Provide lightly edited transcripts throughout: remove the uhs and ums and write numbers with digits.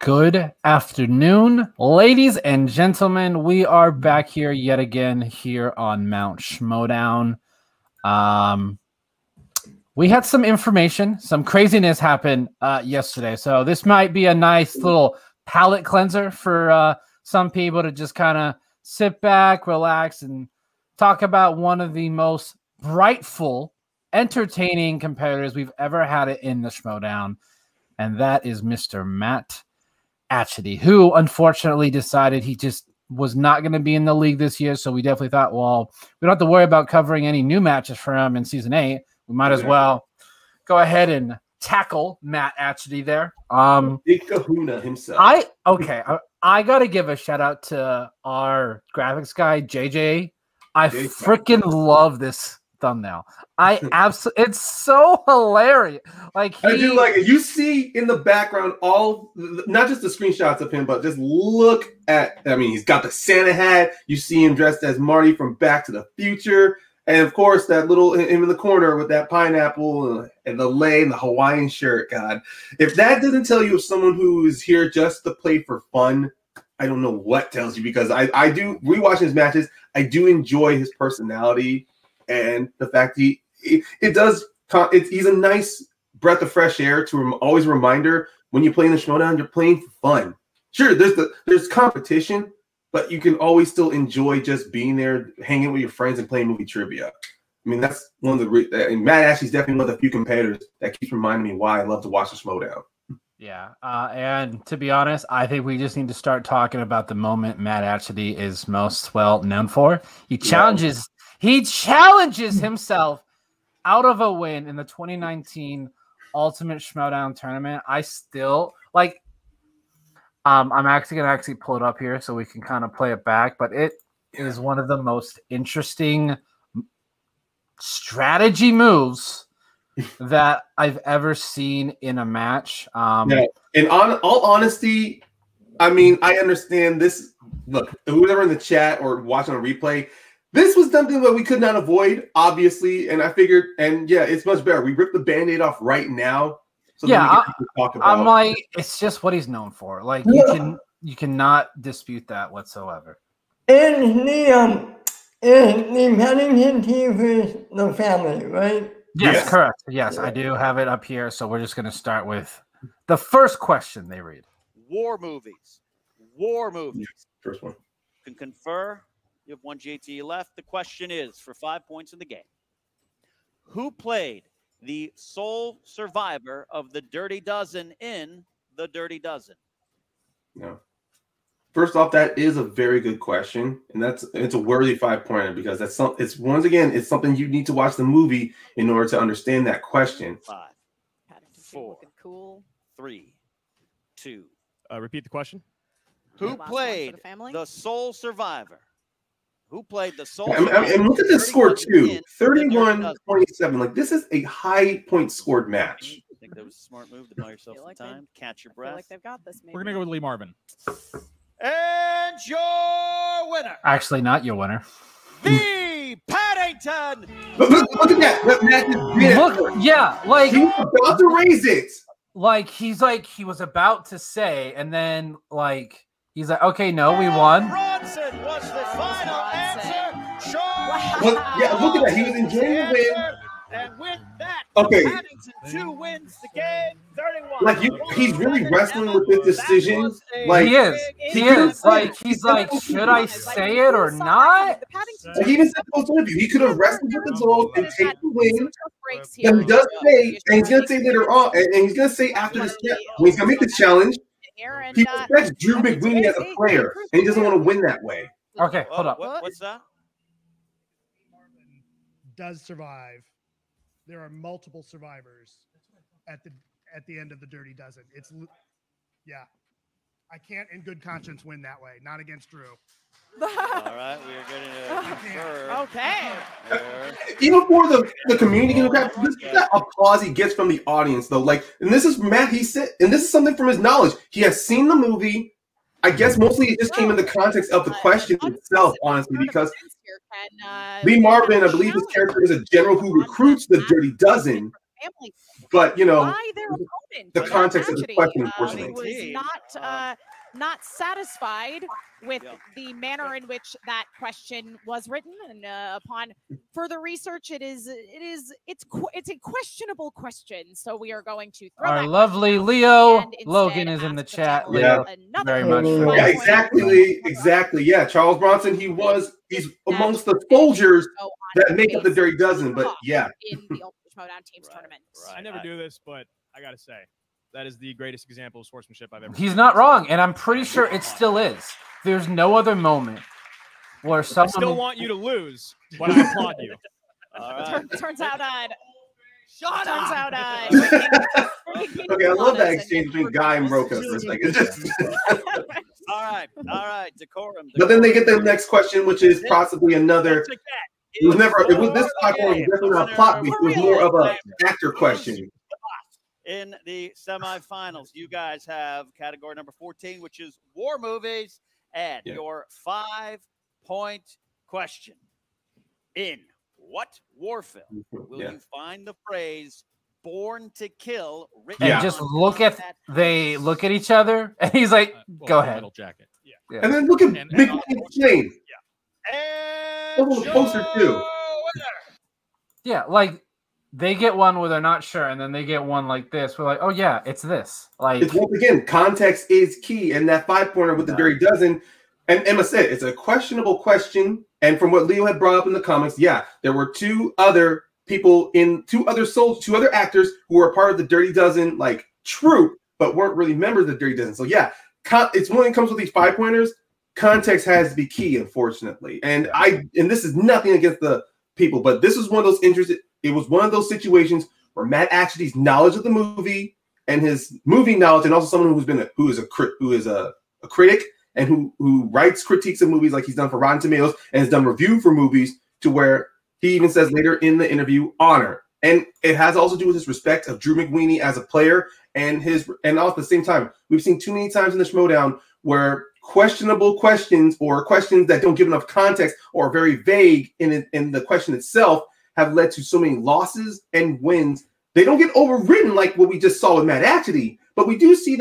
Good afternoon, ladies and gentlemen. We are back here yet again here on Mount Schmoedown. We had some information, some craziness happen yesterday. So this might be a nice little palate cleanser for some people to just kind of sit back, relax, and talk about one of the most brightful, entertaining competitors we've ever had it in the Schmoedown. And that is Mr. Matt Atchity, who unfortunately decided he just was not going to be in the league this year. So we definitely thought, well, we don't have to worry about covering any new matches for him in Season 8. We might as well go ahead and tackle Matt Atchity there. Big kahuna himself. I got to give a shout out to our graphics guy, JJ. I freaking love this thumbnail. It's so hilarious. I do like it. You see in the background all, not just the screenshots of him, but just look at, he's got the Santa hat. You see him dressed as Marty from Back to the Future. And of course, that little him in the corner with that pineapple and the lei and the Hawaiian shirt. God, if that doesn't tell you of someone who is here just to play for fun, I don't know what tells you, because I do rewatching his matches. I do enjoy his personality and the fact he's a nice breath of fresh air to always a reminder when you play in the Schmoedown, you're playing for fun. Sure, there's competition, but you can always still enjoy just being there, hanging with your friends and playing movie trivia. That's one of the Matt Atchity's definitely one of the few competitors that keeps reminding me why I love to watch the Schmoedown. Yeah, and to be honest, I think we just need to start talking about the moment Matt Atchity is most well known for. He challenges himself out of a win in the 2019 Ultimate Schmoedown tournament. I still like. I'm actually gonna pull it up here so we can kind of play it back. But it is one of the most interesting strategy moves that I've ever seen in a match. In all honesty, I understand this. Look, whoever in the chat or watching on replay, this was something that we could not avoid, obviously. And I figured, it's much better. We ripped the Band-Aid off right now. So talk about. I'm like, it's just what he's known for. Like you cannot dispute that whatsoever. And the Paddington team is the family, right? Yes, correct. Yes, I do have it up here. So we're just going to start with the first question they read. War movies. First one. Can confer. You have one JT left. The question is, for 5 points in the game, who played the sole survivor of the Dirty Dozen in the Dirty Dozen? No. First off, that is a very good question, and it's a worthy 5-pointer, because it's something you need to watch the movie in order to understand that question. 5, 4, cool. 3, 2. Repeat the question. Who played the sole survivor? Who played the sole? And look at this score too, 31-27. Like, this is a high point scored match. I think that was a smart move to buy yourself some time, catch your breath. I feel like they've got this. Maybe. We're gonna go with Lee Marvin. And your winner. Actually, not your winner. The Paddington. Look at that. That match is like he was about to raise it. He was about to say, and then he's like, okay, no, we won. Bronson was the final answer. Look at that. He was enjoying the win. And with that, Paddington 2 wins the game, 31. He's really wrestling with this decision. He is. He's like, should I say it or not? He even said post-interview, he could have wrestled with the result and take the win. And he does say, and he's going to say later on, and he's going to say after this, when he's going to make the challenge, he respects Drew McWeeny as a player, and he doesn't want to win that way. Okay, hold up. What's that? Does survive. There are multiple survivors at the end of the Dirty Dozen. I can't in good conscience win that way. Not against Drew. All right, we are going to confer. Okay. Even for the community, this is that applause he gets from the audience, though. And this is Matt. He said, and this is something from his knowledge. He has seen the movie. I guess mostly it just came in the context of the question itself, honestly, because Lee Marvin, I believe his character is a general who recruits the Dirty Dozen. But, why their opponent the context of the question, He unfortunately. was not satisfied with the manner in which that question was written, and upon further research, it's a questionable question. So we are going to throw Our that lovely question out Leo and instead Logan is in the ask chat. family Leo, another very much. Yeah, Yeah, 5 point exactly. Yeah, Charles Bronson, he's amongst the match soldiers go on that to make up the face Dirty Dozen, but Utah yeah. in the Ultimate Schmoedown Teams tournament. I never do this, but I gotta say, that is the greatest example of sportsmanship I've ever He's seen. not wrong, and I'm pretty sure it still is. There's no other moment where I someone still want you to lose, but I applaud you. All right. Turns out, Okay, I love that exchange between Guy and Roca for a second. All right, decorum. But then they get the next question, which is possibly another. It was this platform was definitely not a plot beat. It was more of a actor question. In the semifinals, you guys have category number 14, which is war movies, and your 5-point question. In what war film will you find the phrase "born to kill" written? and just look at each other, and he's like, "Go ahead." Metal jacket. Yeah. And then look at Mick Plane. And Look at the poster too. Yeah, like they get one where they're not sure, and then they get one like this. We're like, "Oh yeah, it's this." Like, It's once again, context is key, and that 5-pointer with the Dirty Dozen. And Emma said it's a questionable question. And from what Leo had brought up in the comments, there were two other people two other actors who were a part of the Dirty Dozen like troupe, but weren't really members of the Dirty Dozen. So it's when it comes with these 5-pointers, context has to be key, unfortunately. And this is nothing against the people, but this was one of those it was one of those situations where Matt Atchity's knowledge of the movie and his movie knowledge, and also someone who is a critic and who writes critiques of movies, like he's done for Rotten Tomatoes and has done review for movies, to where he even says later in the interview, honor. And it has also to do with his respect of Drew McWeeny as a player, and all at the same time, we've seen too many times in the Schmoedown where questionable questions or questions that don't give enough context or are very vague in the question itself have led to so many losses and wins. They don't get overwritten like what we just saw with Matt Atchity, but we do see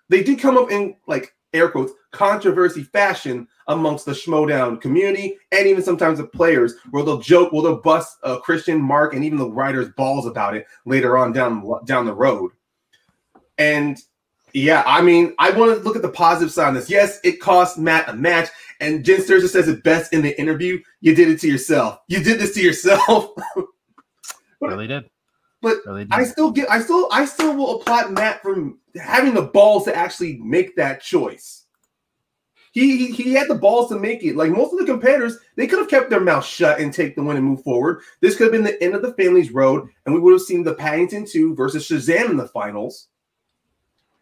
they do come up in, like, air quotes, controversy fashion amongst the Schmoedown community, and even sometimes the players, where they'll bust Christian, Mark, and even the writers' balls about it later on down the road. And I want to look at the positive side of this. Yes, it cost Matt a match, and Jen Sturgis says it best in the interview. You did it to yourself. You did this to yourself. really did. But really did. I still will applaud Matt from having the balls to actually make that choice. He had the balls to make it. Like most of the competitors, they could have kept their mouth shut and take the win and move forward. This could have been the end of the family's road, and we would have seen the Paddington 2 versus Shazam in the finals.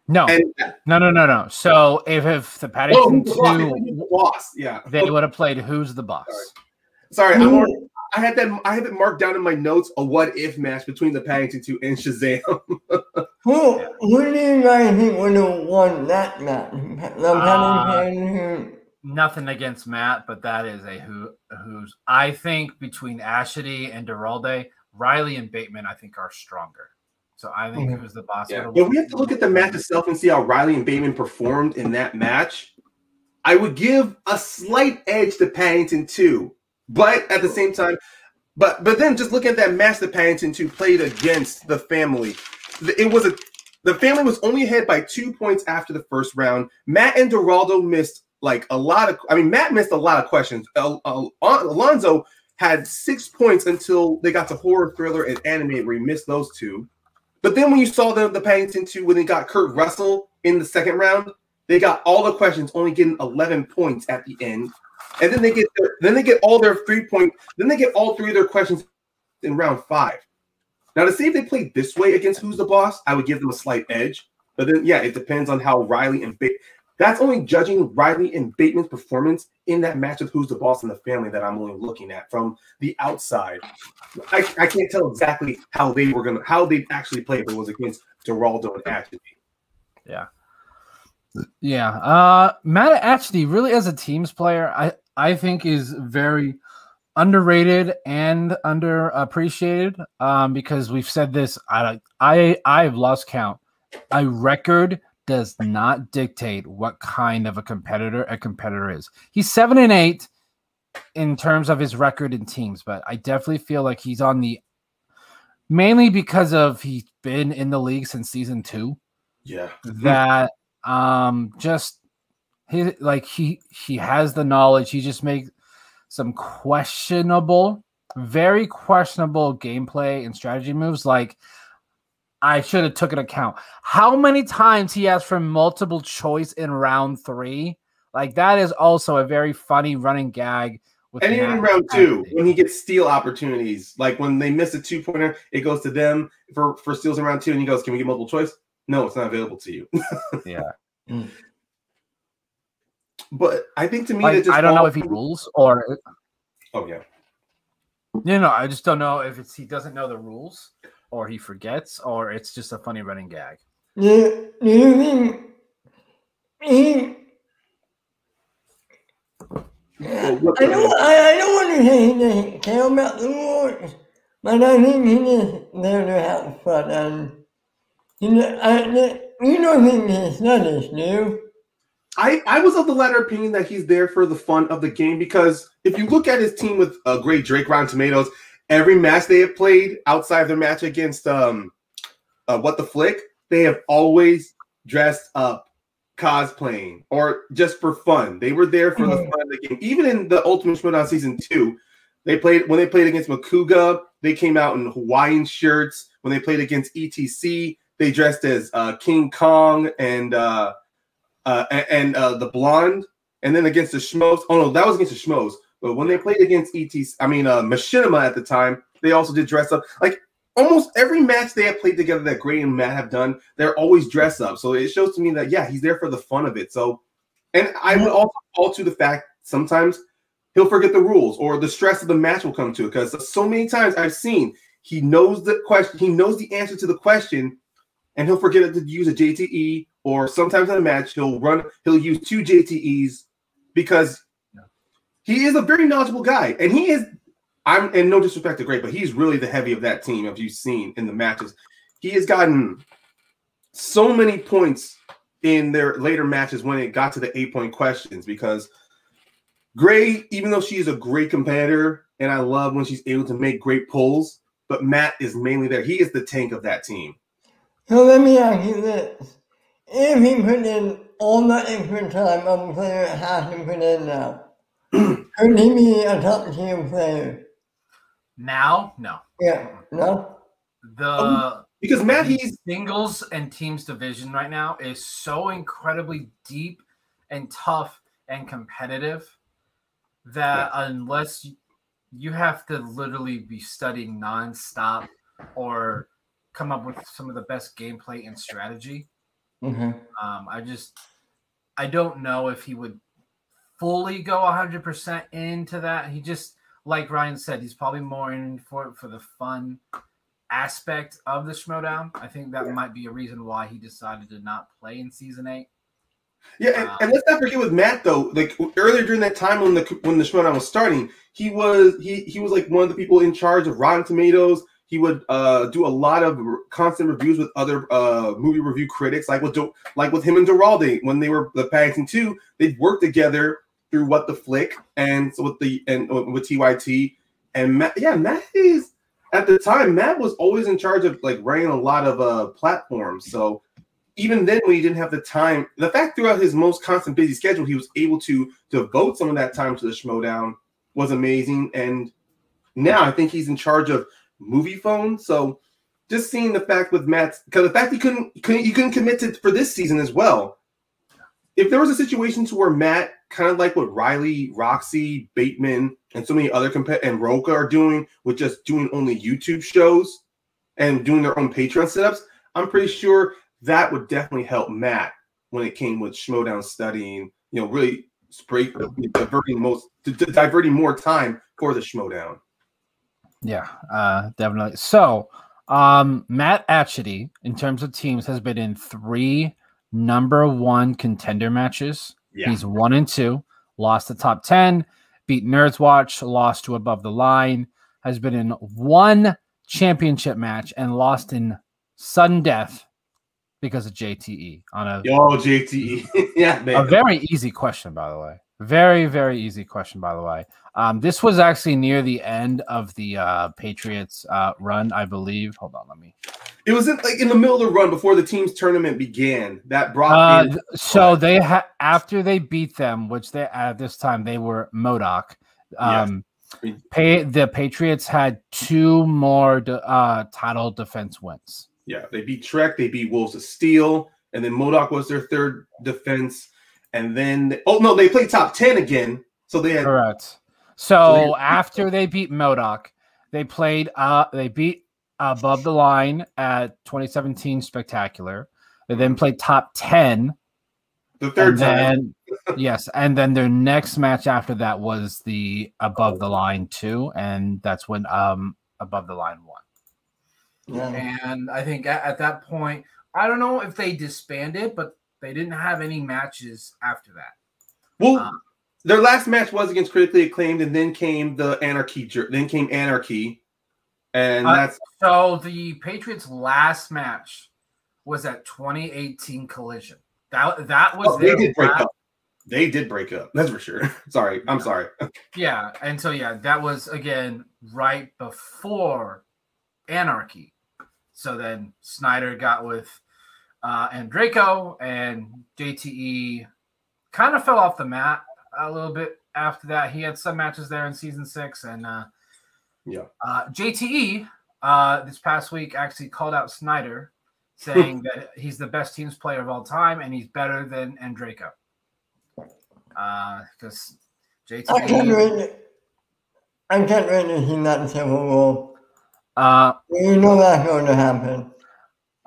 No. So if the Paddington 2 lost, they would have played Who's the Boss. Sorry, I had it marked down in my notes, a what if match between the Paddington 2 and Shazam. Who do you guys think would have won that match? The Paddington Nothing against Matt, but that is a who's. I think between Atchity and Duralde, Riley and Bateman, I think, are stronger. So I think Who's the Boss. Yeah. But we have to look at the match itself and see how Riley and Bateman performed in that match. I would give a slight edge to Paddington 2. But at the same time, but then just look at that match that Paddington 2 played against the family. The family was only ahead by 2 points after the first round. Matt and Duraldo missed Matt missed a lot of questions. Alonzo had 6 points until they got to horror, thriller, and animated, where he missed those two. But then when you saw the Paddington 2, when they got Kurt Russell in the second round, they got all the questions, only getting 11 points at the end. And then they get all their 3 points. Then they get all 3 of their questions in round 5. Now, to see if they played this way against Who's the Boss, I would give them a slight edge. But then, it depends on how Riley and Bateman. That's only judging Riley and Bateman's performance in that match with Who's the Boss and the family that I'm only looking at from the outside. I can't tell exactly how they actually played if it was against Duraldo and Atchity. Yeah. Matt Atchity, really, as a teams player, I think is very underrated and underappreciated because we've said this. I've lost count. A record does not dictate what kind of a competitor is. He's 7-8 in terms of his record in teams, but I definitely feel like he's on the mainly because of he's been in the league since season 2. Yeah, that just he has the knowledge. He just makes some very questionable gameplay and strategy moves. Like I should have took into account how many times he asked for multiple choice in round 3. Like that is also a very funny running gag. And even in round 2, when he gets steal opportunities, like when they miss a 2-pointer, it goes to them for steals in round 2, and he goes, "Can we get multiple choice?" No, it's not available to you. Yeah. But I think to me, like, I don't know if he rules or. Oh yeah. I just don't know if he doesn't know the rules, or he forgets, or it's just a funny running gag. Do you think he? I don't want to say he doesn't care about the rules, but I think he just there to have fun. And you don't think he's studies, do you? I was of the latter opinion that he's there for the fun of the game, because if you look at his team with great Drake Rotten Tomatoes, every match they have played outside their match against What the Flick, they have always dressed up, cosplaying, or just for fun. They were there for the fun of the game. Even in the Ultimate Schmoedown Season 2, when they played against Makuga, they came out in Hawaiian shirts. When they played against ETC, they dressed as King Kong and the Blonde. And then against the Schmoes, oh no, that was against the Schmoes. But when they played against Machinima at the time, they also did dress up. Like almost every match they have played together that Gray and Matt have done, they're always dressed up. So it shows to me that, yeah, he's there for the fun of it. So, and I would also call to the fact sometimes he'll forget the rules or the stress of the match will come to it, because so many times I've seen he knows the question, he knows the answer to the question, and he'll forget to use a JTE, or sometimes in a match he'll use 2 JTEs because he is a very knowledgeable guy, and he is. And no disrespect to Gray, but he's really the heavy of that team. If you've seen in the matches, he has gotten so many points in their later matches when it got to the 8-point questions, because Gray, even though she is a great competitor, and I love when she's able to make great pulls, but Matt is mainly there. He is the tank of that team. So let me ask you this. If he put in all the extra time a player has to put in now, could he be a top tier player? Now, no. Yeah, no? Because Matt, he's singles and teams division right now is so incredibly deep and tough and competitive that unless you have to literally be studying nonstop or come up with some of the best gameplay and strategy. I don't know if he would fully go 100% into that. He just, like Ryan said, he's probably more in for the fun aspect of the Schmoedown. I think that might be a reason why he decided to not play in Season 8. Yeah, and let's not forget with Matt though. Like earlier during that time when the Schmoedown was starting, he was like one of the people in charge of Rotten Tomatoes. He would do a lot of constant reviews with other movie review critics, like with him and Duralde when they were the Paddington 2. They'd work together through What the Flick and so with TYT and Matt. Yeah, Matt is at the time. Matt was always in charge of like running a lot of platforms. So even then, when he didn't have the time, the fact throughout his most constant busy schedule, he was able to devote some of that time to the Schmoedown was amazing. And now I think he's in charge of Movie Phone. So just seeing the fact with Matt, because the fact he couldn't commit to for this season as well. If there was a situation to where Matt, kind of like what Riley, Roxy, Bateman, and so many other and Roka are doing with just doing only YouTube shows and doing their own Patreon setups, I'm pretty sure that would definitely help Matt when it came with Schmoedown studying, really diverting more time for the Schmoedown. Yeah, definitely. So, Matt Atchity, in terms of teams, has been in 3 number 1 contender matches. Yeah. He's 1-2, lost the top 10, beat Nerds Watch, lost to Above the Line, has been in one championship match and lost in sudden death because of JTE on a JTE. Yeah, man. A very easy question, by the way. Very, very easy question, by the way. This was actually near the end of the Patriots run, I believe. Hold on, let me. It was in the middle of the run before the team's tournament began. That brought in. So they after they beat them, which they at this time they were MODOK. The Patriots had 2 more title defense wins. Yeah, they beat Trek, they beat Wolves of Steel, and then MODOK was their 3rd defense. And then they played top 10 again. So they had correct. So after they beat MODOK, they played they beat Above the Line at 2017 Spectacular. They then played top 10. The 3rd time. Yes, and then their next match after that was the Above the Line 2, and that's when Above the Line won. Yeah. And I think at that point, I don't know if they disbanded, but they didn't have any matches after that. Well, their last match was against Critically Acclaimed, and then came the Anarchy. Then came Anarchy, and that's so the Patriots' last match was at 2018 Collision. That was they did break up. They did break up. That's for sure. Sorry, I'm sorry. Yeah, and so that was again right before Anarchy. So then Snyder got with Andreyko, and JTE kind of fell off the map a little bit after that. He had some matches there in season 6, and JTE this past week actually called out Snyder, saying that he's the best teams player of all time and he's better than Andreyko. Because JTE, I can't really see that Civil War. You know that's going to happen.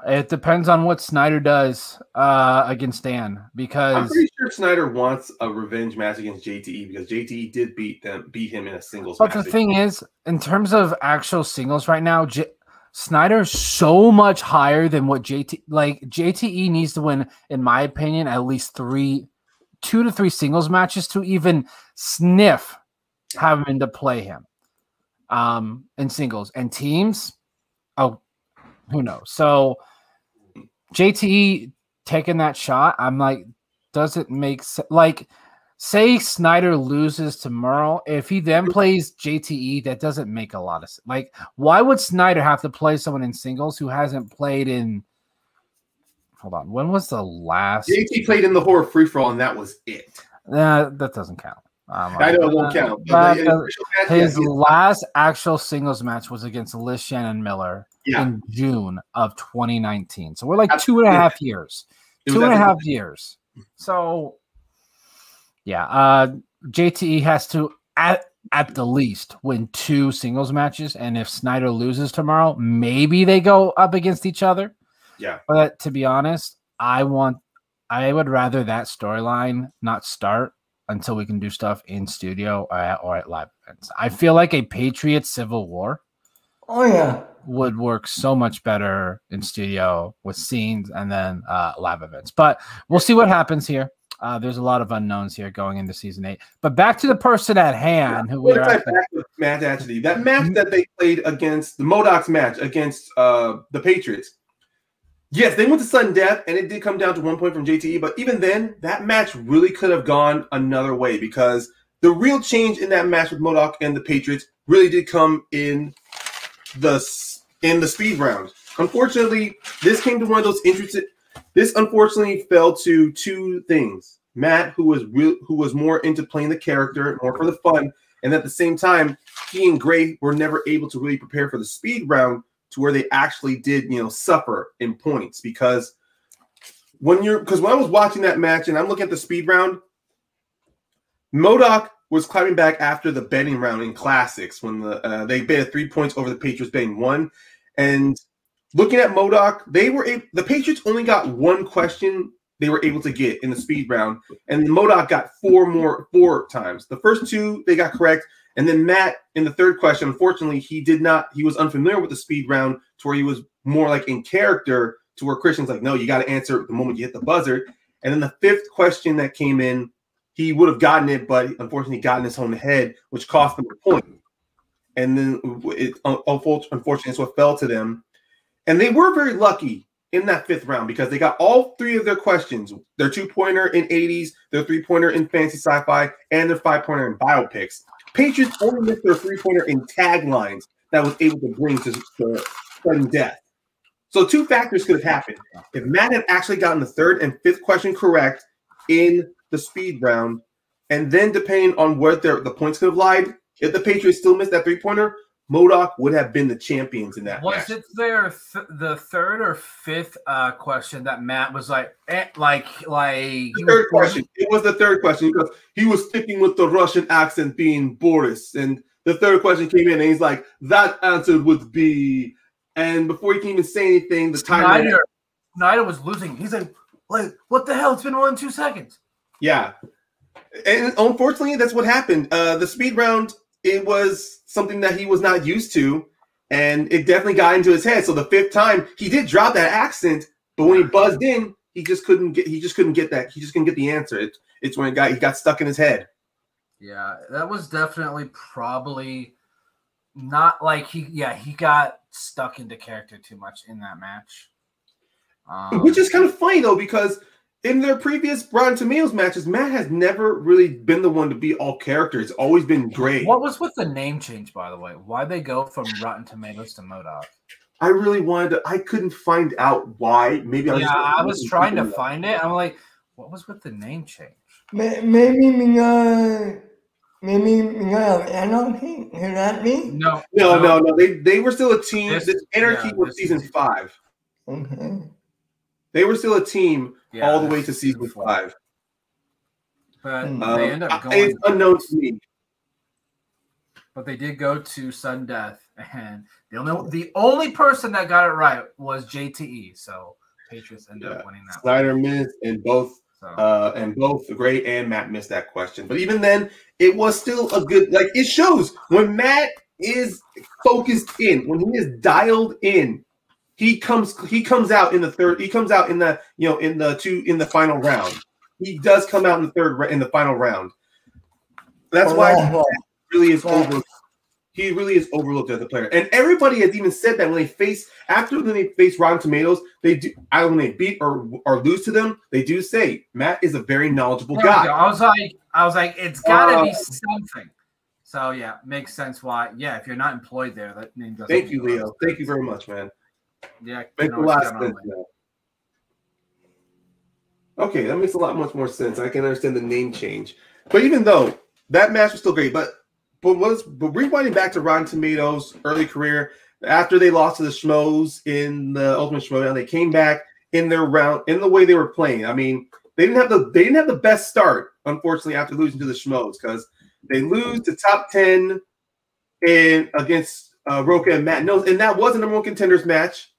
It depends on what Snyder does against Dan, because I'm pretty sure Snyder wants a revenge match against JTE because JTE did beat him in a singles match. But the thing is, in terms of actual singles right now, Snyder's so much higher than what JTE needs to win, in my opinion, at least 2 to 3 singles matches to even sniff having to play him in singles and teams. Oh, who knows? So JTE taking that shot, I'm like, does it make sense? Like, say Snyder loses to Merle, if he then plays JTE, that doesn't make a lot of sense. Like, why would Snyder have to play someone in singles who hasn't played in? Hold on, when was the last? JTE played in the Horror Free For All, and that was it. That doesn't count. I know it won't count. His last actual singles match was against Liz Shannon Miller in June of 2019. So we're like 2.5 years. 2.5 years. So JTE has to at the least win 2 singles matches, and if Snyder loses tomorrow, maybe they go up against each other. Yeah. But to be honest, I would rather that storyline not start until we can do stuff in studio or at live events. I feel like a Patriots Civil War would work so much better in studio with scenes and then live events. But we'll see what happens here. There's a lot of unknowns here going into season 8. But back to the person at hand. Matt Atchity. That match that they played against the MODOK's match against the Patriots. Yes, they went to sudden death, and it did come down to 1 point from JTE. But even then, that match really could have gone another way because the real change in that match with MODOK and the Patriots really did come in the speed round. Unfortunately, this came to one of those interesting. This unfortunately fell to 2 things: Matt, who was more into playing the character, more for the fun, and at the same time, he and Gray were never able to really prepare for the speed round to where they actually did, suffer in points. Because when I was watching that match and I'm looking at the speed round, MODOK was climbing back after the betting round in Classics when they bet 3 points over the Patriots betting 1. And looking at MODOK, the Patriots only got 1 question they were able to get in the speed round, and MODOK got 4 times. The first 2 they got correct. And then Matt, in the 3rd question, unfortunately, he was unfamiliar with the speed round to where he was more like in character to where Christian's like, no, you got to answer the moment you hit the buzzer. And then the 5th question that came in, he would have gotten it, but unfortunately got in his own head, which cost them a point. And then unfortunately, it's what fell to them. And they were very lucky in that 5th round because they got all 3 of their questions: their 2-pointer in 80s, their 3-pointer in fantasy sci-fi, and their 5-pointer in biopics. Patriots only missed their 3-pointer in taglines that was able to bring to sudden death. So 2 factors could have happened. If Matt had actually gotten the 3rd and 5th question correct in the speed round, and then depending on where the points could have lied, if the Patriots still missed that 3-pointer, Schmoedown would have been the champions in that match. Was it the 3rd or 5th question that Matt was like the 3rd question? It was the 3rd question because he was sticking with the Russian accent being Boris. And the 3rd question came in and he's like, that answer would be, and before he can even say anything, the timer. Snyder was losing. He's like, what the hell? It's been 1-2 seconds. Yeah. And unfortunately, that's what happened. The speed round, it was something that he was not used to, and it definitely got into his head. So the 5th time, he did drop that accent, but when he buzzed in, he just couldn't get that. He just couldn't get the answer. It's when he got stuck in his head. Yeah, that was definitely probably not like he got stuck into character too much in that match. Which is kind of funny though, because in their previous Rotten Tomatoes matches, Matt has never really been the one to be all character. It's always been great. What was with the name change, by the way? Why'd they go from Rotten Tomatoes to Schmoedown? I really wanted to. I couldn't find out why. Maybe I was trying to find it. I'm like, what was with the name change? Maybe Anarchy? Could that be? No. They were still a team. This Anarchy was season 5. Okay. They were still a team all the way to season 5. But they end up going. It's unknown to me. But they did go to sudden death, and the only person that got it right was JTE. So Patriots ended up winning that. Snyder missed, and both Gray and Matt missed that question. But even then, it was still a good. Like, it shows when Matt is focused in, when he is dialed in. He comes out in the 3rd. He comes out in the in the final round. He does come out in the final round. That's why he really is overlooked. He really is overlooked as a player. And everybody has even said that when they face Rotten Tomatoes, they do when they beat or lose to them, they do say Matt is a very knowledgeable guy. I was like, it's gotta be something. So yeah, makes sense why. Yeah, if you're not employed there, that name doesn't. Thank you, Leo. Thank you very much, man. Yeah, makes a lot of sense now. Okay, that makes a lot much more sense. I can understand the name change. But even though that match was still great, but rewinding back to Rotten Tomatoes' early career, after they lost to the Schmoes in the Ultimate Schmoedown, they came back in their round in the way they were playing. I mean, they didn't have the best start, unfortunately, after losing to the Schmoes, because they lose to top 10 against Roca and Matt Nose, and that was a number 1 contenders match.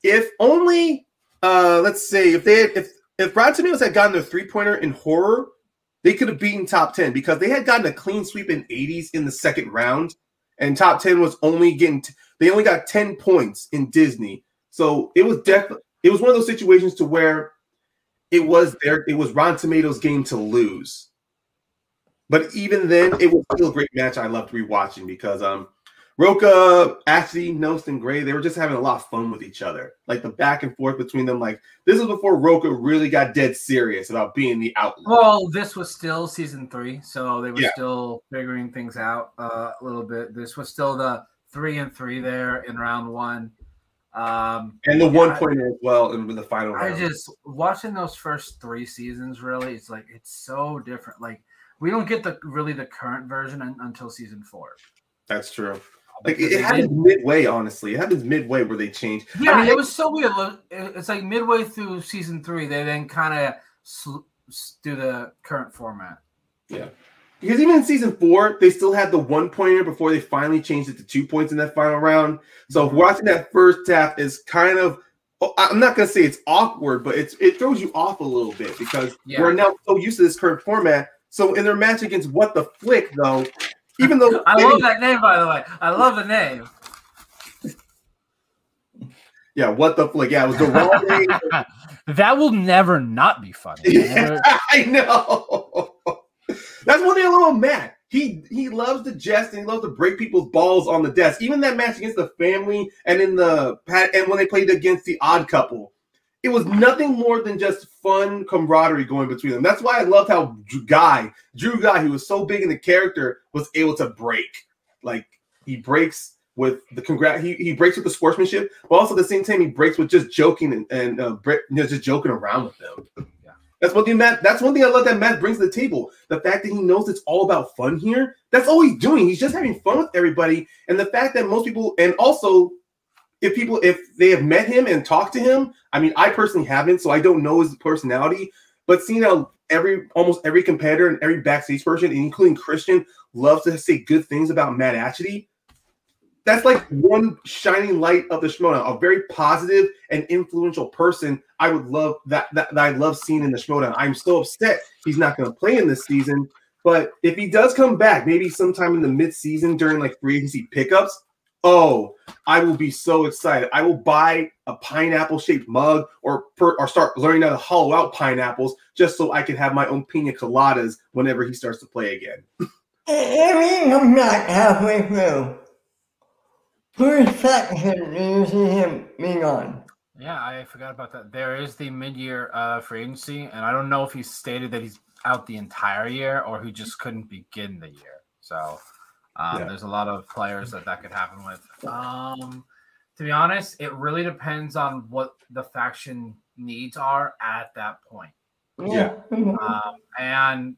If only, let's say, if Rotten Tomatoes had gotten their 3-pointer in horror, they could have beaten top 10 because they had gotten a clean sweep in 80s in the 2nd round, and top 10 was they only got 10 points in Disney. So it was one of those situations to where it was Rotten Tomatoes' game to lose. But even then, it was still a great match. I loved rewatching because Roca, Atchity, Nost, and Gray, they were just having a lot of fun with each other. Like the back and forth between them. Like, this was before Roca really got dead serious about being the outlaw. Well, this was still season 3, so they were still figuring things out a little bit. This was still the 3-3 there in round 1. And the 1-pointer as well in the final round. I just, watching those first 3 seasons, really, it's like, it's so different. Like, we don't get the current version until season 4. That's true. Like, it happens midway, honestly. It happens midway where they change. Yeah, I mean, it was so weird. It's like midway through season 3, they then kind of do the current format. Yeah. Because even in season 4, they still had the 1-pointer before they finally changed it to 2 points in that final round. So watching that first half is kind of, I'm not going to say it's awkward, but it throws you off a little bit because we're now so used to this current format. So in their match against What the Flick, though, even though I love that name, by the way. I love the name. Yeah, What the Flick. Yeah, it was the wrong name. That will never not be funny. Yeah, I know. That's one thing I love about Matt. He loves to jest and he loves to break people's balls on the desk. Even that match against the family and when they played against the Odd Couple, it was nothing more than just fun camaraderie going between them. That's why I loved how Drew Guy, who was so big in the character, was able to break. Like he breaks with the he breaks with the sportsmanship, but also at the same time he breaks with just joking and just joking around with them. Yeah. That's one thing I love that Matt brings to the table. The fact that he knows it's all about fun here. That's all he's doing. He's just having fun with everybody. And the fact that most people, and also if they have met him and talked to him, I mean, I personally haven't, so I don't know his personality, but seeing how almost every competitor and every backstage person, including Christian, loves to say good things about Matt Atchity, that's like one shining light of the Schmoedown, a very positive and influential person I would love that I love seeing in the Schmoedown. I'm so upset he's not going to play in this season, but if he does come back, maybe sometime in the mid-season during like free agency pickups, oh, I will be so excited. I will buy a pineapple-shaped mug or start learning how to hollow out pineapples just so I can have my own pina coladas whenever he starts to play again. If he comes back halfway through, whose section do you see him being on? Yeah, I forgot about that. There is the mid-year free agency, and I don't know if he stated that he's out the entire year or he just couldn't begin the year. So there's a lot of players that could happen with. To be honest, it really depends on what the faction needs are at that point. Yeah. And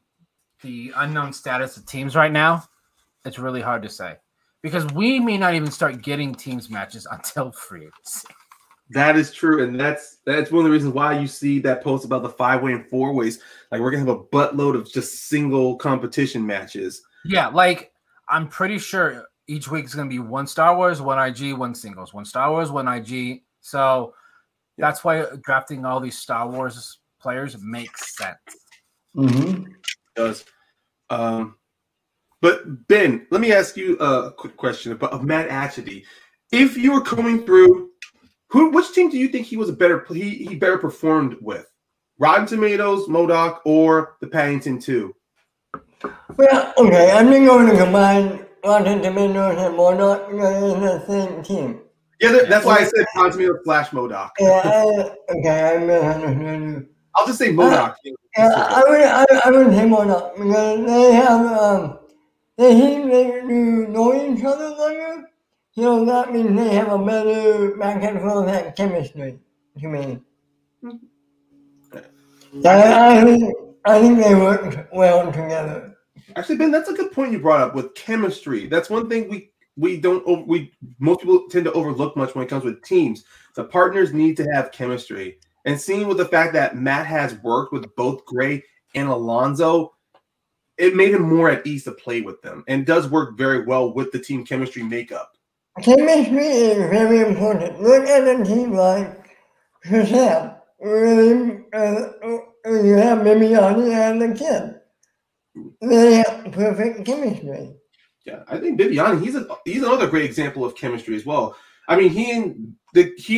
the unknown status of teams right now, it's really hard to say. Because we may not even start getting teams matches until free agency. That is true, and that's one of the reasons why you see that post about the 5-way and 4-ways. Like we're gonna have a buttload of just single competition matches. Yeah, like I'm pretty sure each week is gonna be one Star Wars, one IG, one singles, one Star Wars, one IG. So that's why drafting all these Star Wars players makes sense. Mm-hmm. It does. But Ben, let me ask you a quick question about Matt Atchity. If you were coming through, which team do you think he better performed with? Rotten Tomatoes, MODOK, or the Paddington 2? Well, okay, I'm going to combine Rotten Tomatoes and MODOK because they're the same team. Yeah, that's why I said Rotten Tomatoes / MODOK. Yeah, okay, I misunderstood you. I'll just say MODOK. I would say MODOK because they have they seem to know each other better, so that means they have a better back and forth chemistry to me. I think they worked well together. Actually, Ben, that's a good point you brought up with chemistry. That's one thing most people tend to overlook much when it comes with teams. The partners need to have chemistry. And seeing with the fact that Matt has worked with both Gray and Alonzo, it made him more at ease to play with them and does work very well with the team chemistry makeup. Chemistry is very important. Look at a team like Shazam. You have Bibiani and the kid. They have perfect chemistry. Yeah, I think Bibiani, he's another great example of chemistry as well. I mean, he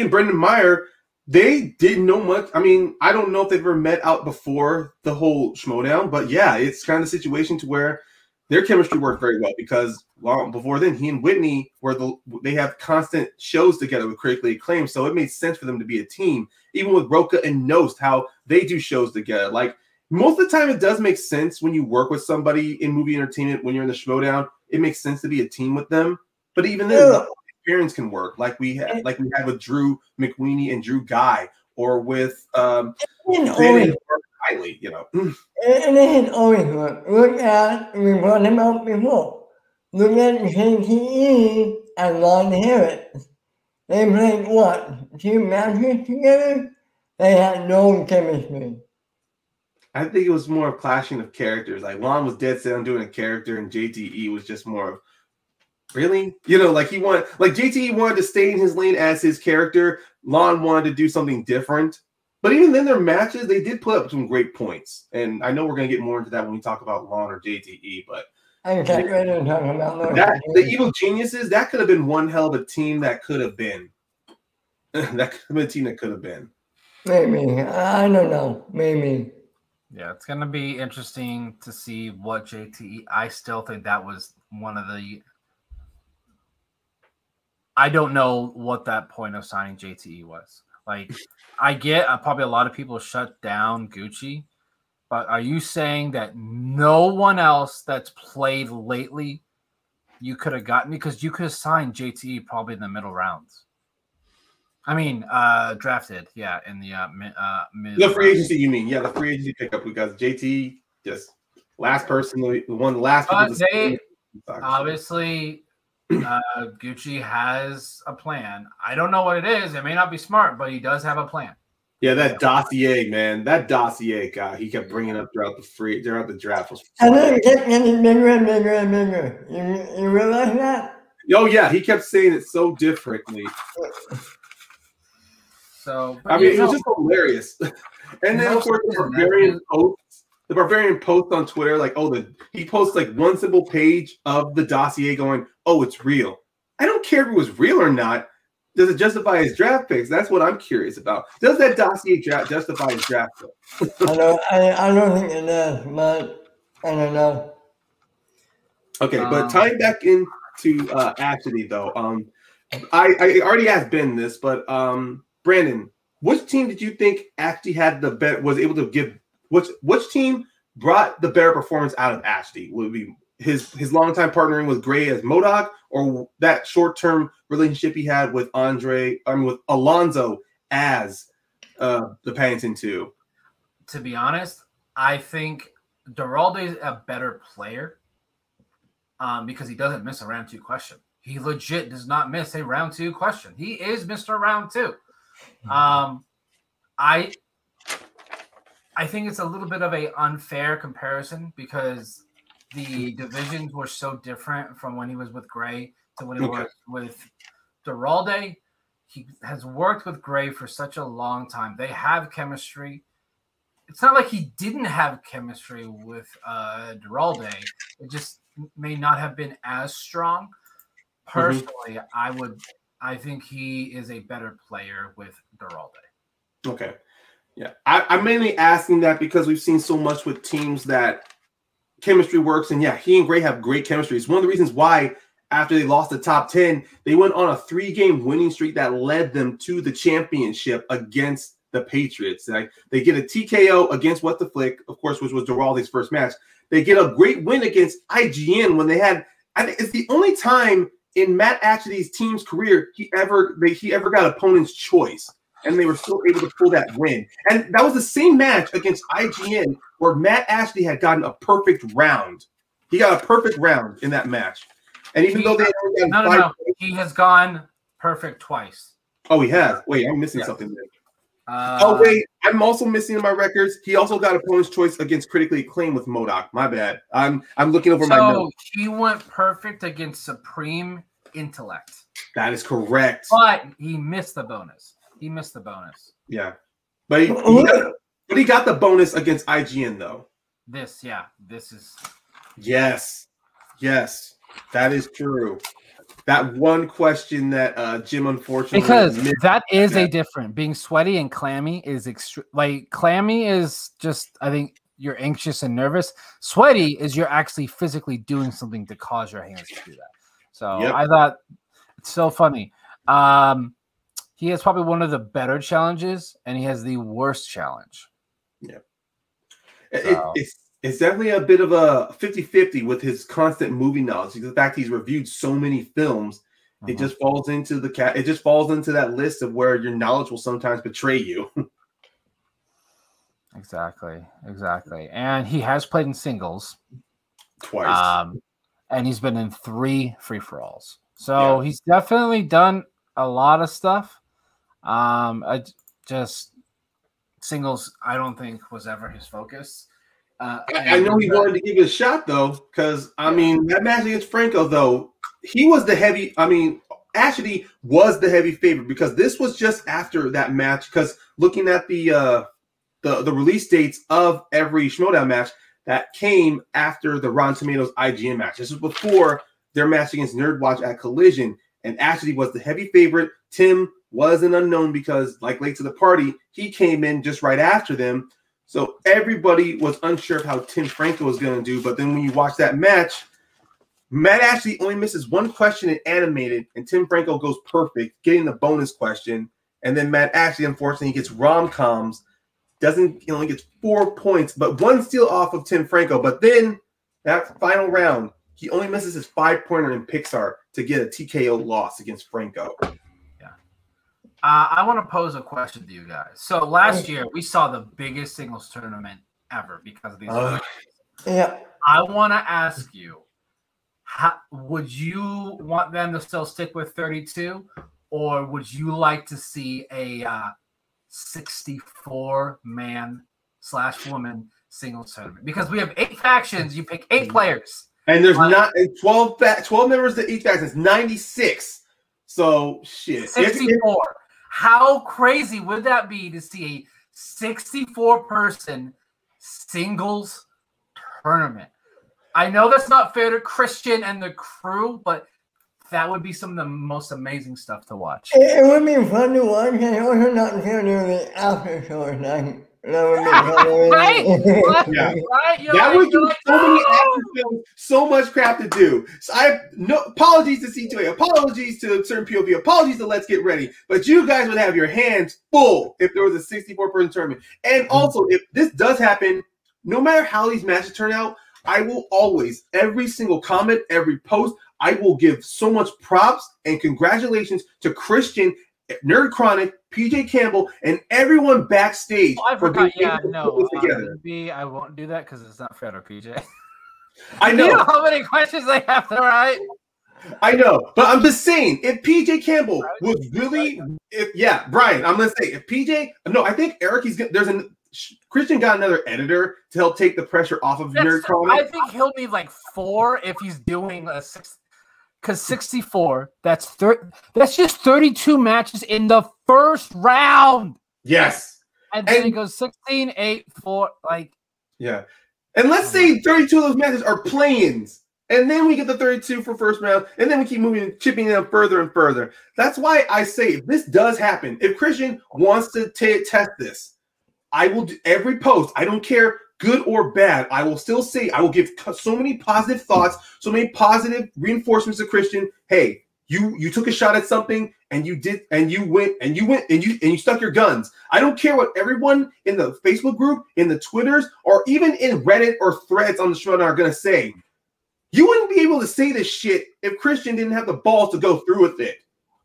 and Brendan Meyer, they didn't know much. I mean, I don't know if they've ever met out before the whole Schmoedown, but yeah, it's kind of a situation to where their chemistry worked very well because long before then, he and Whitney they have constant shows together with critically acclaimed, so it made sense for them to be a team. Even with Roka and Nost, how they do shows together. Like most of the time, it does make sense when you work with somebody in movie entertainment. When you're in the Schmoedown, it makes sense to be a team with them. But even then, experience can work, like we had with Drew McWeeny and Drew Guy, or with Kylie, you know. And it has always worked. Look at, we brought him out before. Look at JTE and Lon Harris. They played what? 2 matches together? They had no chemistry. I think it was more of clashing of characters. Like Lon was dead set on doing a character, and JTE was just more of really, you know, like JTE wanted to stay in his lane as his character. Lon wanted to do something different. But even then, their matches, they did put up some great points. And I know we're going to get more into that when we talk about Lon or JTE, but I can't really talk about the Evil Geniuses, that could have been one hell of a team that could have been. That could have been a team that could have been. Maybe. I don't know. Maybe. Yeah, it's gonna be interesting to see what JTE. I still think that was one of the. I don't know what that point of signing JTE was. Like, I get probably a lot of people shut down Gucci, but are you saying that no one else that's played lately you could have gotten, because you could have signed JTE probably in the middle rounds? I mean, drafted, yeah, in the mid. The free agency, you mean? Yeah, the free agency pickup, because JT just last person, the one of the last people. But they obviously, Gucci has a plan. I don't know what it is. It may not be smart, but he does have a plan. Yeah, that dossier, man. That dossier guy, he kept bringing up throughout the draft. I know it kept getting bigger and bigger and bigger. You realize that? Oh yeah, he kept saying it so differently. So I mean, it was just hilarious. And then of course the Barbarian post on Twitter, like, he posts like one simple page of the dossier going, "Oh, it's real." I don't care if it was real or not. Does it justify his draft picks? That's what I'm curious about. Does that dossier justify his draft pick? I don't think it does, but I don't know. Okay, but tying back into Atchity though, I already asked Ben this, but Brandon, which team did you think actually had the better, was able to give, which team brought the better performance out of Atchity? Would it be his longtime partnering with Gray as MODOK, or that short-term relationship he had with with Alonzo as the Paddington 2? To be honest, I think Duralde is a better player because he doesn't miss a round 2 question. He legit does not miss a round 2 question. He is Mr. Round 2. I think it's a little bit of a unfair comparison because the divisions were so different from when he was with Gray to when he was with Duralde. He has worked with Gray for such a long time. They have chemistry. It's not like he didn't have chemistry with Duralde. It just may not have been as strong. Personally, I think he is a better player with Duralde. Okay. Yeah. I'm mainly asking that because we've seen so much with teams that chemistry works. And yeah, he and Gray have great chemistry. It's one of the reasons why after they lost the top 10, they went on a 3-game winning streak that led them to the championship against the Patriots. Like, they get a TKO against What the Flick, of course, which was Duralde's first match. They get a great win against IGN when they had, I think it's the only time in Matt Atchity's team's career he ever got opponent's choice, and they were still able to pull that win. And that was the same match against IGN where Matt Atchity had gotten a perfect round. He got a perfect round in that match. And even though they no, he has gone perfect twice. Oh, he has. Wait, I'm missing something there. Wait, I'm also missing in my records. He also got opponent's choice against Critically Acclaimed with MODOK. My bad. I'm looking over my notes. He went perfect against Supreme Intellect. That is correct. But he missed the bonus. Yeah. But he got the bonus against IGN though. This is Yes. That is true. That one question that Jim unfortunately because that is a different. Being sweaty and clammy is clammy is just, I think you're anxious and nervous. Sweaty is you're actually physically doing something to cause your hands to do that. So I thought it's so funny. He has probably one of the better challenges, and he has the worst challenge. Yeah. So. It's definitely a bit of a 50-50 with his constant movie knowledge. The fact he's reviewed so many films, it just falls into that list of where your knowledge will sometimes betray you. Exactly. And he has played in singles twice. And he's been in 3 free-for-alls. So he's definitely done a lot of stuff. Singles, I don't think was ever his focus. I know he wanted to give it a shot though, because I mean that match against Franco though, he was the heavy. I mean, Atchity was the heavy favorite because this was just after that match. Because looking at the release dates of every Schmoedown match, that came after the Rotten Tomatoes IGN match. This was before their match against Nerdwatch at Collision, and Atchity was the heavy favorite. Tim was an unknown because, like, late to the party, he came in just right after them. So everybody was unsure of how Tim Franco was going to do. But then when you watch that match, Matt actually only misses one question in animated, and Tim Franco goes perfect, getting the bonus question. And then Matt actually, unfortunately, gets rom-coms. He only gets 4 points, but one steal off of Tim Franco. But then that final round, he only misses his 5-pointer in Pixar to get a TKO loss against Franco. Yeah. I want to pose a question to you guys. So last year, we saw the biggest singles tournament ever because of these. Yeah. I want to ask you, would you want them to still stick with 32, or would you like to see a 64-man/woman singles tournament? Because we have 8 factions, you pick 8 players. And there's not 12 members to each faction. It's 96. So, shit. 64. How crazy would that be to see a 64-person singles tournament? I know that's not fair to Christian and the crew, but that would be some of the most amazing stuff to watch. It would be fun to watch, and also not fair to the after show night. That would be fun. Right? Yeah. Right? That would give so many action films so much crap to do. So apologies to C2A, apologies to certain POV, apologies to Let's Get Ready, but you guys would have your hands full if there was a 64-person tournament. And also, if this does happen, no matter how these matches turn out, I will always, every single comment, every post, I will give so much props and congratulations to Christian, Nerd Chronic, PJ Campbell, and everyone backstage. I forgot. Yeah, no. Together. I won't do that because it's not fair to PJ. I know. You know how many questions they have to write? I know, but I'm just saying, if PJ Campbell was really, Brian, I'm gonna say if PJ, no, I think Eric, Christian got another editor to help take the pressure off of Nerd Chronic. I think he'll need like 4 if he's doing a 6. Because 64, that's just 32 matches in the first round. Yes. And then it goes 16, 8, 4, like. Yeah. And let's say 32 of those matches are play-ins. And then we get the 32 for first round. And then we keep moving, chipping them further and further. That's why I say if this does happen, if Christian wants to test this, I will do every post. I don't care, good or bad. I will still say, I will give so many positive thoughts, so many positive reinforcements to Christian. Hey, you took a shot at something and you did, and you went and you stuck your guns. I don't care what everyone in the Facebook group, in the Twitters, or even in Reddit or threads on the Schmoedown are going to say. You wouldn't be able to say this shit if Christian didn't have the balls to go through with it.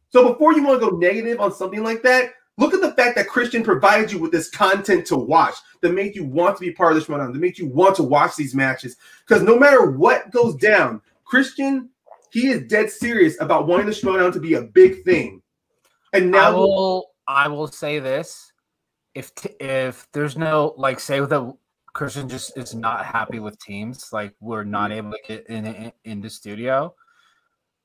So before you want to go negative on something like that, look at the fact that Christian provided you with this content to watch that made you want to be part of the Schmoedown, that made you want to watch these matches. Because no matter what goes down, Christian, he is dead serious about wanting the Schmoedown to be a big thing. And now I will say this: if there's no, like, say that Christian just is not happy with teams, like we're not able to get in the studio,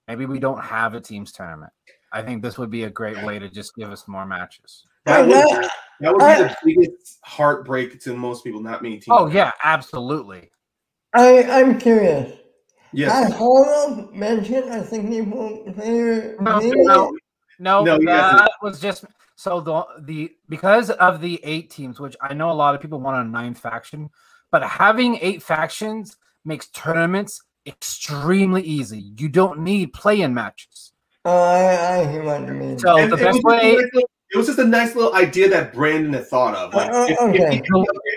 maybe we don't have a teams tournament. I think this would be a great way to just give us more matches. That would be the biggest heartbreak to most people, not many teams. Oh, yeah, absolutely. I'm curious. Yes. Has Hollow mentioned a 64 player? No, that was just so the because of the 8 teams, which I know a lot of people want a 9th faction, but having 8 factions makes tournaments extremely easy. You don't need play-in matches. Oh, I hear what you mean. So the best way. It was just a nice little idea that Brandon had thought of. Like, if he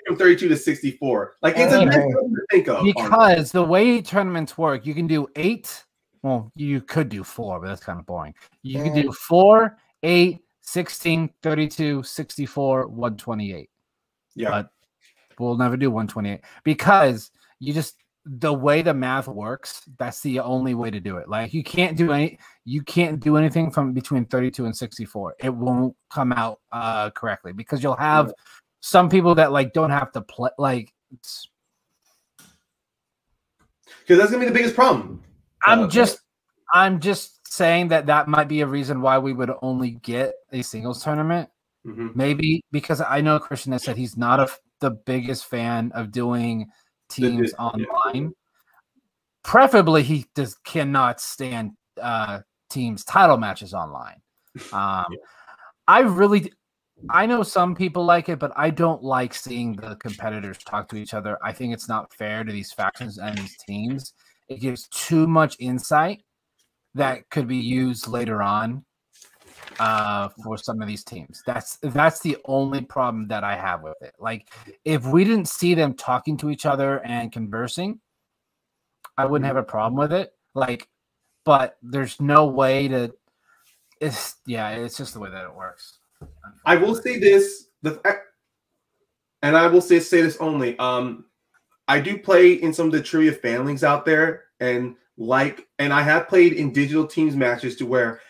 from 32 to 64. Like, it's a nice thing to think of. Because the way tournaments work, you can do 8. Well, you could do 4, but that's kind of boring. You can do 4, 8, 16, 32, 64, 128. Yeah. But we'll never do 128 because the way the math works, that's the only way to do it. Like you can't do anything from between 32 and 64. It won't come out correctly because you'll have some people that like don't have to play because that's gonna be the biggest problem. I'm just saying that might be a reason why we would only get a singles tournament. Mm-hmm. Maybe because I know Christian has said he's not the biggest fan of doing teams online. Preferably, he just cannot stand teams title matches online. I know some people like it, but I don't like seeing the competitors talk to each other. I think it's not fair to these factions and these teams. It gives too much insight that could be used later on for some of these teams. That's the only problem that I have with it. Like, if we didn't see them talking to each other and conversing, I wouldn't have a problem with it. Like, but there's no way to. It's just the way that it works. I will say this, and I will say this only. I do play in some of the trivia families out there, and I have played in digital teams matches to where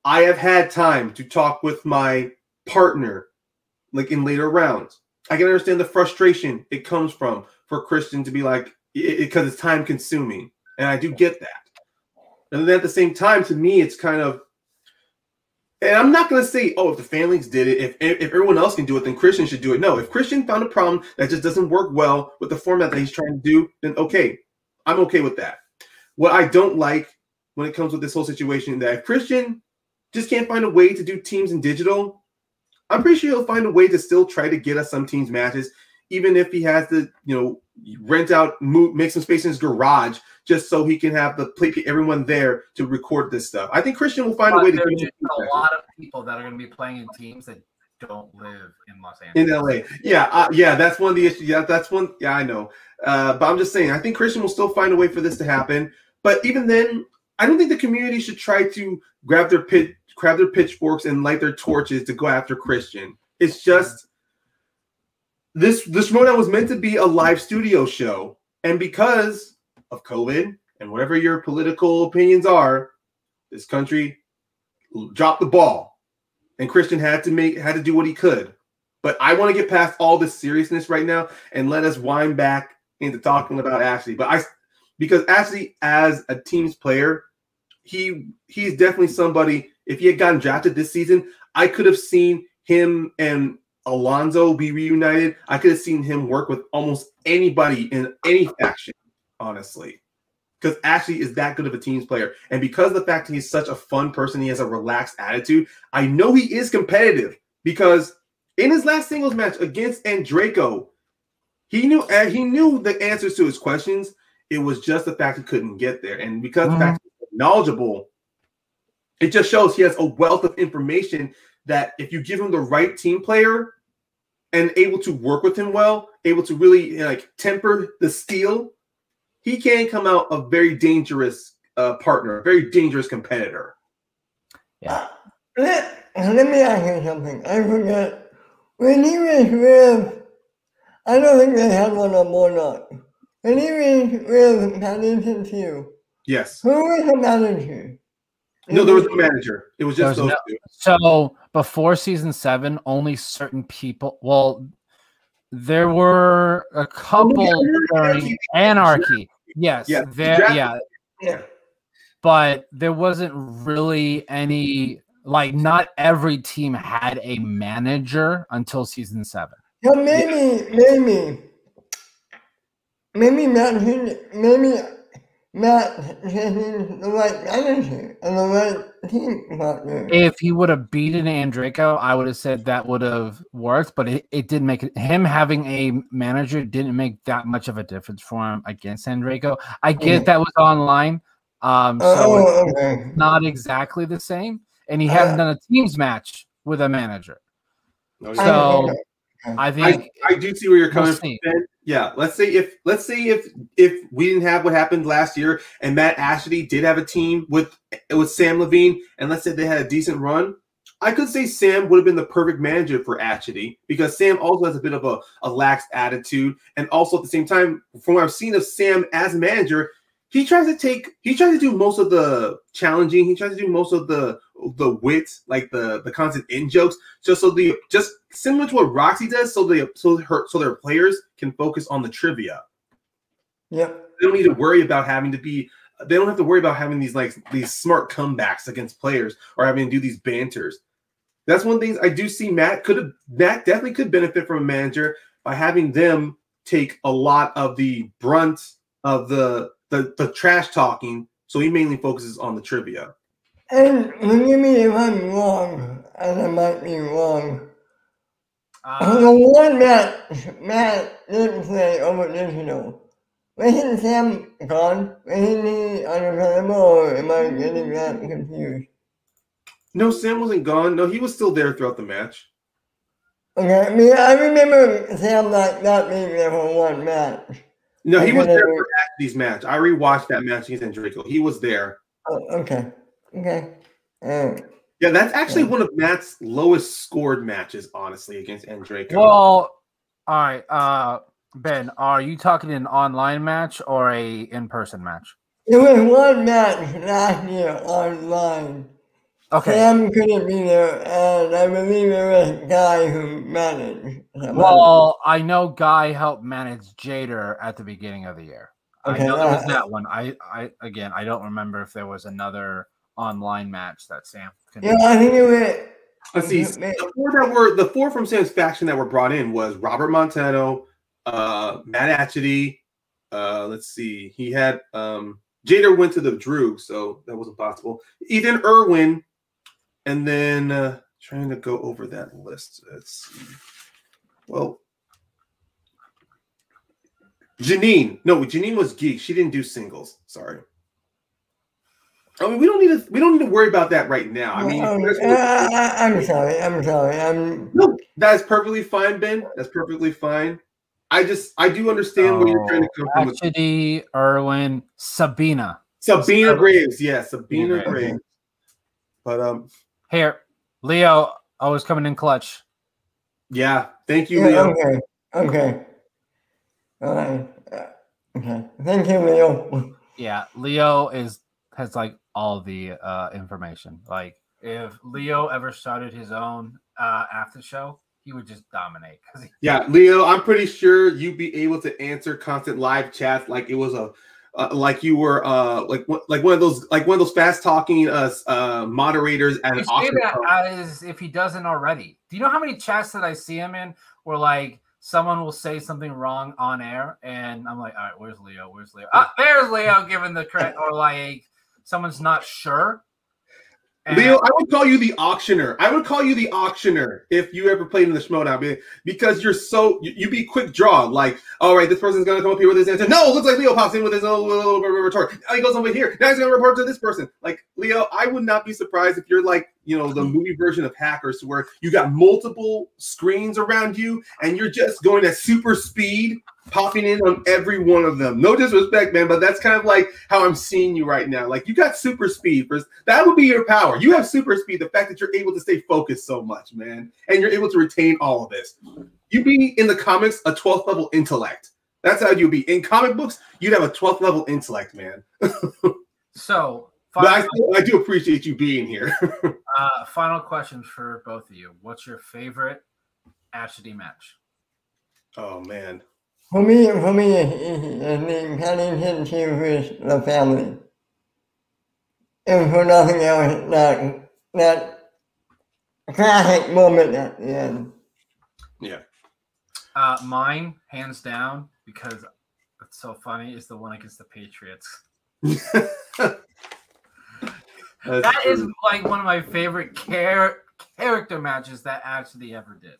I have had time to talk with my partner, like in later rounds. I can understand the frustration it comes from for Christian to be like, because it's time consuming, and I do get that. And then at the same time, to me, it's kind of. And I'm not going to say, oh, if the families did it, if everyone else can do it, then Christian should do it. No, if Christian found a problem that just doesn't work well with the format that he's trying to do, then okay, I'm okay with that. What I don't like when it comes with this whole situation, that if Christian just can't find a way to do teams in digital, I'm pretty sure he'll find a way to still try to get us some teams matches, even if he has to, rent out, make some space in his garage just so he can have everyone there to record this stuff. I think Christian will find a way to do a lot of people that are going to be playing in teams that don't live in Los Angeles. In LA. Yeah, that's one of the issues. Yeah, that's one. Yeah, I know. But I'm just saying, I think Christian will still find a way for this to happen. But even then, I don't think the community should try to grab their pitchforks and light their torches to go after Christian. It's just this Schmoedown was meant to be a live studio show, and because of COVID and whatever your political opinions are, this country dropped the ball, and Christian had to do what he could. But I want to get past all this seriousness right now and let us wind back into talking about Atchity. Because Atchity, as a team's player, he's definitely somebody. If he had gotten drafted this season, I could have seen him and Alonzo be reunited. I could have seen him work with almost anybody in any faction, honestly, because Atchity is that good of a teams player. And because of the fact that he's such a fun person, he has a relaxed attitude, I know he is competitive, because in his last singles match against Andreyko, he knew the answers to his questions. It was just the fact he couldn't get there. And because the fact he's knowledgeable, it just shows he has a wealth of information that if you give him the right team player and able to work with him well, able to really temper the steel, he can come out a very dangerous partner, a very dangerous competitor. Yeah. Let me ask you something. I forgot. When he was with, I don't think they had one on Warnock. When he was with Paddington Few. Yes. Who was the manager? No, there was no manager. It was just those two. So before season 7, only certain people. Well, there were a couple during Anarchy. Yes. Yeah. But there wasn't really any. Like, not every team had a manager until season 7. Yeah, maybe Matt is the right manager and the right team partner. If he would have beaten Andreyko, I would have said that would have worked, but it didn't make it. Him having a manager didn't make that much of a difference for him against Andreyko. I get that was online, so it's not exactly the same. And he hadn't done a teams match with a manager. So I think I do see where you're coming from. Yeah, let's say if we didn't have what happened last year, and Matt Atchity did have a team with Sam Levine, and let's say they had a decent run, I could say Sam would have been the perfect manager for Atchity, because Sam also has a bit of a lax attitude, and also at the same time, from what I've seen of Sam as a manager, he tries to do most of the challenging. He tries to do most of the wit, like the constant in jokes, just similar to what Roxy does, so their players can focus on the trivia. Yeah, they don't need to worry about having to be. They don't have to worry about having these smart comebacks against players or having to do these banters. That's one thing I do see. Matt definitely could benefit from a manager by having them take a lot of the brunt of the trash talking, so he mainly focuses on the trivia. And forgive me if I'm wrong, and I might be wrong, The one Matt didn't play over digital. Wasn't Sam gone? Wasn't he unavailable, or am I getting that confused? No, Sam wasn't gone. No, he was still there throughout the match. Okay, I mean, I remember Sam not being there for one match. No, he was there for Atchity's match. I rewatched that match against Enrico. He was there. Oh, okay. Yeah, that's actually one of Matt's lowest scored matches, honestly, against Enrico. Well, all right, Ben, are you talking an online match or a in-person match? It was one match last year online. Okay. Sam couldn't be there, and I believe it was Guy who managed. Well, I know Guy helped manage Jader at the beginning of the year. Okay, I know there was that one. I don't remember if there was another online match that Sam could. Yeah, I think it was. Let's see. The four from Sam's faction that were brought in was Robert Montano, Matt Atchity. Let's see. He had Jader went to the Drew, so that wasn't possible. Ethan Irwin, and then trying to go over that list. Let's see. Well, Janine. No, Janine was geek. She didn't do singles. Sorry. I mean, we don't need to worry about that right now. I mean, I'm sorry. No, that's perfectly fine, Ben. That's perfectly fine. I do understand where you're trying to come from. Atchity, Irwin, Sabina Graves, yes, Sabina Graves. But here, Leo, always coming in clutch. Yeah, thank you, Leo. Okay. All right. Okay. Thank you, Leo. Yeah, Leo has like all the information. Like if Leo ever started his own after show, he would just dominate. Yeah, Leo, I'm pretty sure you'd be able to answer constant live chats like it was like you were like one of those fast talking moderators at an auction. As if he doesn't already. Do you know how many chats that I see him in where like someone will say something wrong on air and I'm like, all right, where's Leo? There's Leo giving the credit, or like someone's not sure. And Leo, I would call you the auctioneer. If you ever played in the Schmoedown, because you be quick draw. Like, all right, this person's gonna come up here with his answer. No, it looks like Leo pops in with his little retort. Now he goes over here. Now he's gonna report to this person. Like, Leo, I would not be surprised if you're like, the movie version of Hackers, where you got multiple screens around you and you're just going at super speed, popping in on every one of them. No disrespect, man, but that's kind of like how I'm seeing you right now. Like, you got super speed. That would be your power. You have super speed. The fact that you're able to stay focused so much, man, and you're able to retain all of this. You'd be in the comics a 12th level intellect. That's how you'd be. In comic books, you'd have a 12th level intellect, man. So, but I do appreciate you being here. Final question for both of you. What's your favorite Atchity match? Oh, man. For me, the Paddington team with the family. And for nothing else, that classic moment at the end. Yeah. Mine, hands down, because it's so funny, is the one against the Patriots. That is like one of my favorite character matches that Atchity ever did.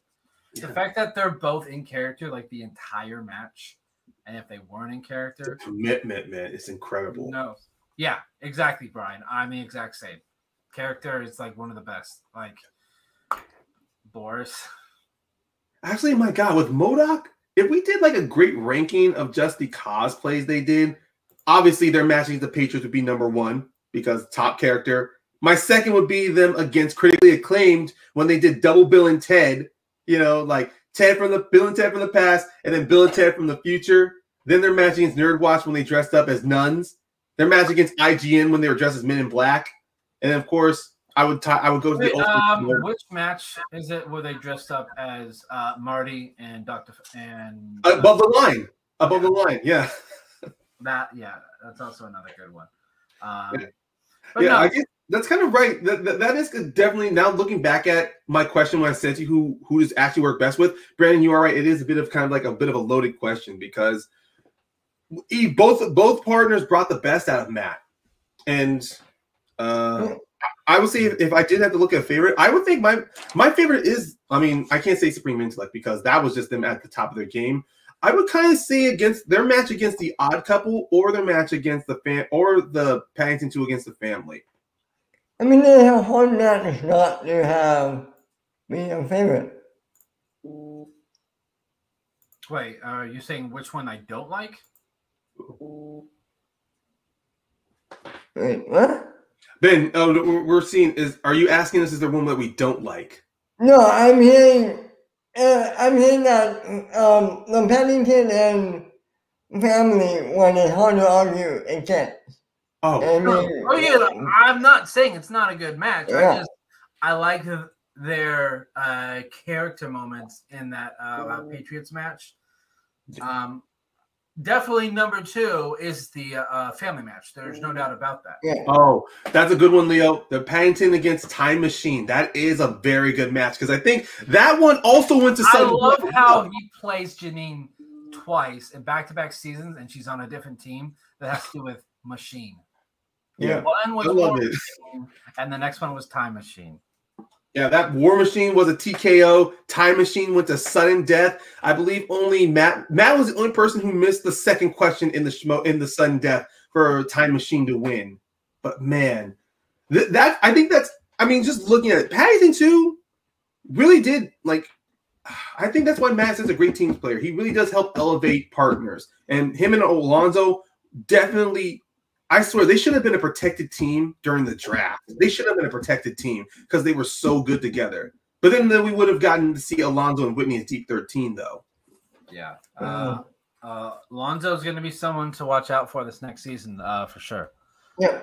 The fact that they're both in character like the entire match, and if they weren't in character, the commitment, man, it's incredible. No, yeah, exactly, Brian. I'm the exact same. Character is like one of the best. Like Boris. Actually, my God, with MODOK, if we did like a great ranking of just the cosplays they did, obviously their match against the Patriots would be number one because top character. My second would be them against critically acclaimed when they did Double Bill and Ted. Like Bill and Ted from the past, and then Bill and Ted from the future. Then their match against Nerd Watch when they dressed up as nuns. Their match against IGN when they were dressed as Men in Black. And then, of course, I would go to the which match is it where they dressed up as Marty and Dr. and above the line, yeah. That's also another good one. I guess that's kind of right. That is definitely, now looking back at my question when I said to you who does actually work best with, Brandon, you are right. It is a bit of a loaded question because both partners brought the best out of Matt. And I would say if I did have to look at a favorite, I would think my favorite is, I mean, I can't say Supreme Intellect because that was just them at the top of their game. I would kind of say against their match against the Odd Couple or their match against the Paddington 2 against the Family. I mean, they have hard matches not to have being a favorite. Wait, are you saying which one I don't like? Wait, what? Ben, we're seeing are you asking us is there one that we don't like? No, I'm hearing that the Paddington and Family one is hard to argue against. Oh, I'm not saying it's not a good match. Yeah. I like their character moments in that Patriots match. Definitely number 2 is the Family match. There's no doubt about that. Yeah. Oh, that's a good one, Leo. The Paddington against Time Machine. That is a very good match because I think that one also went to. I love how he plays Janine twice in back-to-back seasons, and she's on a different team that has to do with Machine. Yeah, one was War Machine, and the next one was Time Machine. Yeah, that War Machine was a TKO. Time Machine went to sudden death. I believe only Matt was the only person who missed the second question in the sudden death for Time Machine to win. But man, I think just looking at it, Paddington 2 really did I think that's why Matt is a great teams player. He really does help elevate partners, and him and Alonzo definitely. I swear they should have been a protected team during the draft. They should have been a protected team because they were so good together. But then we would have gotten to see Alonzo and Whitney as Deep 13, though. Yeah. Alonzo's going to be someone to watch out for this next season, for sure. Yeah.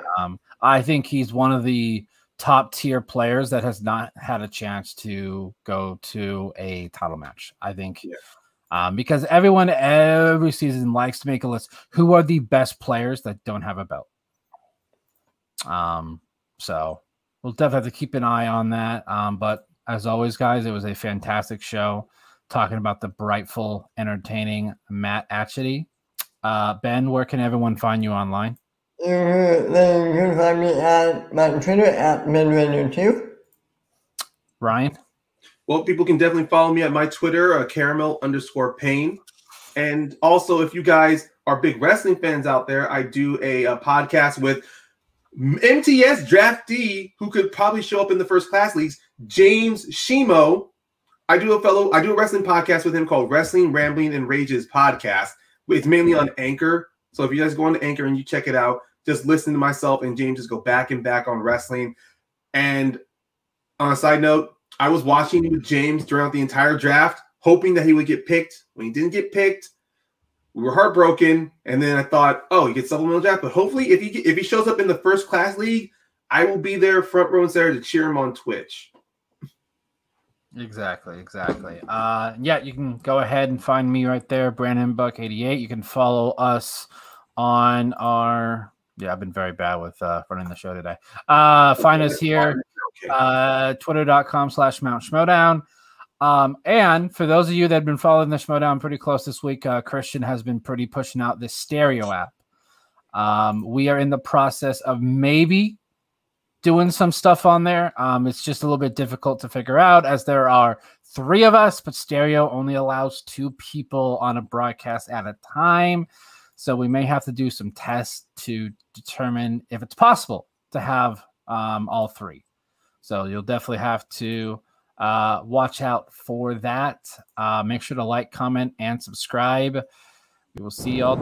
I think he's one of the top tier players that has not had a chance to go to a title match. I think. Yeah. Because everyone every season likes to make a list. Who are the best players that don't have a belt? So we'll definitely have to keep an eye on that. But as always, guys, it was a fantastic show talking about the brightful, entertaining Matt Atchity. Ben, where can everyone find you online? You can find me at my Twitter at MedRadio2. Ryan? Well, people can definitely follow me at my Twitter, caramel_pain. And also, if you guys are big wrestling fans out there, I do a podcast with MTS draftee who could probably show up in the first class leagues, James Schmoedown. I do a wrestling podcast with him called Wrestling, Rambling, and Rages Podcast. It's mainly on Anchor. So if you guys go on to Anchor and you check it out, just listen to myself and James just go back and back on wrestling. And on a side note, I was watching with James throughout the entire draft, hoping that he would get picked. When he didn't get picked, we were heartbroken. And then I thought, oh, he gets supplemental draft. But hopefully, if he shows up in the first class league, I will be there front row and center to cheer him on Twitch. Exactly. Yeah, you can go ahead and find me right there, Brandon Buck 88. You can follow us on our. Yeah, I've been very bad with running the show today. Find us here. Twitter.com/Mount Schmoedown. And for those of you that have been following the Schmoedown pretty close this week, Christian has been pretty pushing out this stereo app. We are in the process of maybe doing some stuff on there. It's just a little bit difficult to figure out as there are 3 of us, but stereo only allows 2 people on a broadcast at a time. So we may have to do some tests to determine if it's possible to have all 3. So you'll definitely have to watch out for that. Make sure to like, comment, and subscribe. We will see y'all.